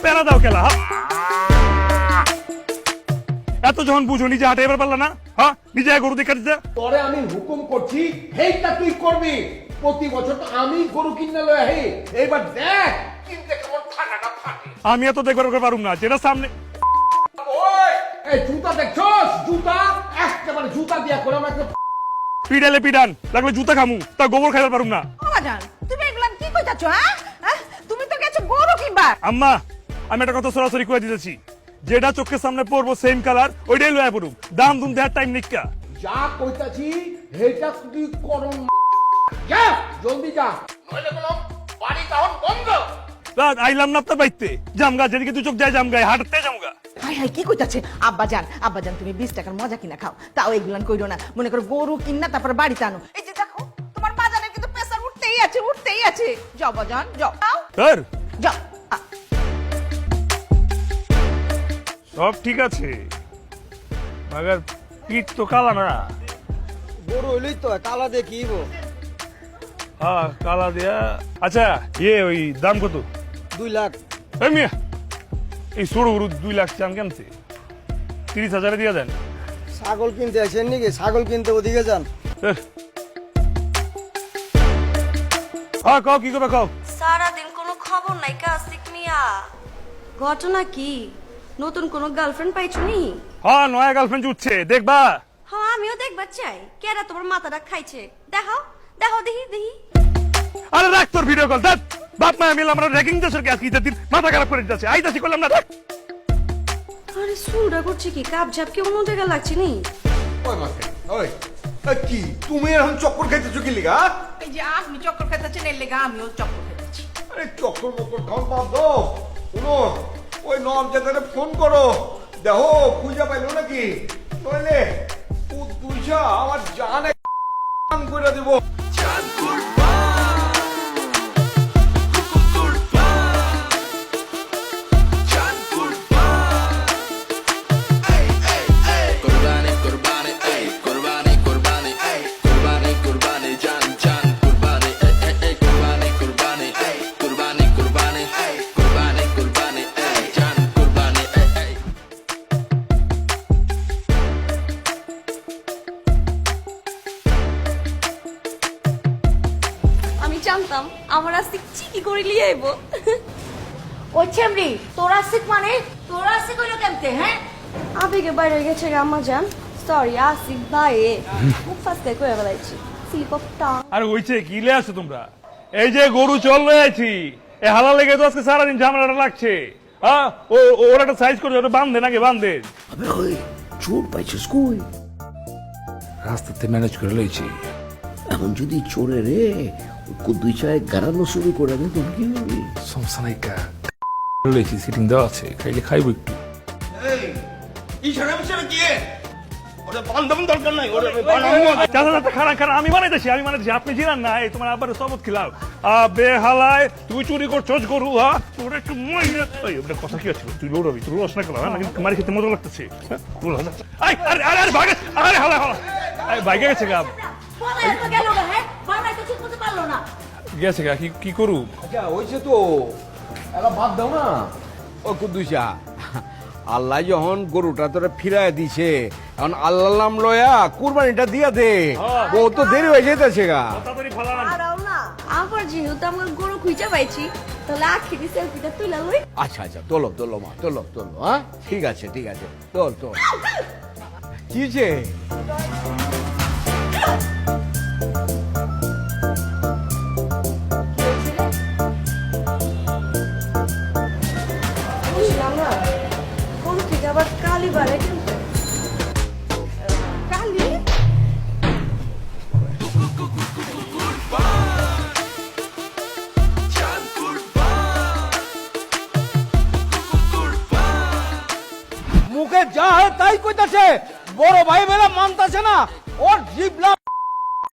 প্যারা দাও খেলা। এত যখন বুঝো নিজে হাটে এবার পারলা না, হ্যাঁ নিজে গরু দেখে দিতে। তোরে আমি হুকুম করছি হেইটা তুই করবি। প্রতি বছর তো আমি গরু কিনে লই আহি, এইবার দেখ কিনতে কেমন ঠান্ডাটা ফাটে। আমি এত দেখবার করে পারুম না, যেটা সামনে। ওই এই জুতা দেখছস? জুতা একেবারে জুতা দিয়া করে আমাকে পিডালে পিডান লাগলে জুতা খামু, তা গোবর খাইবার পারুম না। বাজান তুমি এগুলা কি কইতাছ? হ্যাঁ তুমি তো গেছো গরু কিনবা। আম্মা আমি একটা কথা সরাসরি কয়ে দিতেছি, যেটা চোখের সামনে পড়বো সেম কালার ওইটাই লয়া পড়ুম, দাম দুম দেওয়ার টাইম নিকা। যা কইতাছি হেইটা তুই করম। যা জলদি যা, নইলে কোনো বাড়ি তখন বন্ধ। আইলাম না আপনার বাইতে জামগা, যেদিকে তুই চোখ যায় জামগায় হাঁটতে জামগা। হাই হাই কি কইতাছে? আব্বাজান তুমি 20 টাকার মজা কিনা খাও, তাও এগুলান কইরো না। মনে করো গরু কিনা তারপর বাড়িতে আনো। এই যে দেখো তোমার বাজানের কিন্তু প্রেসার উঠতেই আছে। যাও বাজান যাও স্যার যাও। সব ঠিক আছে, মাগার পিঠ তো কালা না। গরু হইলেই তো কালা দেখিব। হ্যাঁ কালা দিয়া। আচ্ছা ওই দাম কত? 2 লাখ। এই মিয়া এই সরু গরু 2 লাখ চান কেমতে? 30,000 দিয়া দেন। ছাগল কিনতে আসেন নাকি? ছাগল কিনতে ওদিকে যান। হ্যাঁ কও কি করবে কও। সারাদিন কোনো খবর নাই কাসিক মিয়া। ঘটনা কি? নতুন কোনো গার্লফ্রেন্ড পাইছো নি? হ্যাঁ নয়া গার্লফ্রেন্ড উঠছে দেখবা। হ্যাঁ আমিও দেখবার চাই। কেরা তোমার মাথাটা খাইছে? দেখাও দেখাও দেখি। আরে রাখ তোর ভিডিও কল দেখ। বাপ মা মিলে আমরা র্যাগিং দেশের গ্যাস কি দিন মাথা খারাপ করে দিতেছে। আইতাছি করলাম না দেখ। আরে সুরটা করছে কি? কাপ ঝাপ কি অন্য জায়গায় লাগছে নি? ওই মাসে ওই কি তুমি এখন চক্কর খাইতেছো কি লিগা? এই যে আপনি চক্কর খেতেছেন এর লেগা আমিও চক্কর খেতেছি। আরে চক্কর মক্কর খাও বাদ দাও। শুনো ওই নবজাদারে ফোন করো, দেখো খুঁজে পাইলো নাকি, নইলে দুইশা আমার জানে করে দেবো। আমি জানতাম আমার আজকে চিকি করে লিয়ে আইবো। ওই ছেমরি তোরাসিক মানে তোরাসিক হইলো কেমতে? হ্যাঁ আবেগে বাইরে গেছে আম্মা জান। সরি আসিক ভাই খুব ফাস্টে করে বেলাইছি। Slip of tongue. আরে ওইছে কি লে আসো তোমরা? এই যে গরু চল আছি, এই হালা লেগে তো আজকে সারাদিন ঝামেলাটা লাগছে। হ্যাঁ ওরা একটা সাইজ করে ওটা বান্ধে নাকি বান্ধে। আবে ওই চোর পাইছিস কই? রাস্তাতে ম্যানেজ করে লইছি। এখন যদি চোরে রে দুই চায় গাড়ানো শুরু করে দেয় তখন কি হবে? সমস্যা নাই কা লইছি, সিটিং দেওয়া আছে, খাইলে খাইব একটু। আমি বানাইতেছি আপনি জানেন না? এই তোমার আবার সবত খিলাও বেহালায় তুই চুরি করছস গরু। হ্যাঁ তোর একটু কথা কি আছে? তুই লড়বি, তুই রস না করো মারি খেতে মজা লাগতেছে। বাইকে গেছে গা গেছে গা কি করু? আচ্ছা হইছে তো, এলা বাদ দাও না। ও কুদ্দুসা, আল্লাহ যখন গরুটা তোরা ফিরায় দিছে, এখন আল্লাহ নাম লয়া কুরবানিটা দিয়া দে। ও তো দেরি হয়ে যেতেছে গা। আরাও না আবার যেহেতু আমরা গরু খুঁজে পাইছি, তাহলে আখি সেলফিটা তুলে লই। আচ্ছা তোলো মা, তোলো। হ্যাঁ ঠিক আছে তোল। কি হয়েছে? বুঝলাম না কোন থেকে আবার কালি বাড়ে কিন্তু কালি মুখে যা হয় তাই কইতাছে, বড় ভাই বেলা মানতাছে না। ওর জিবলা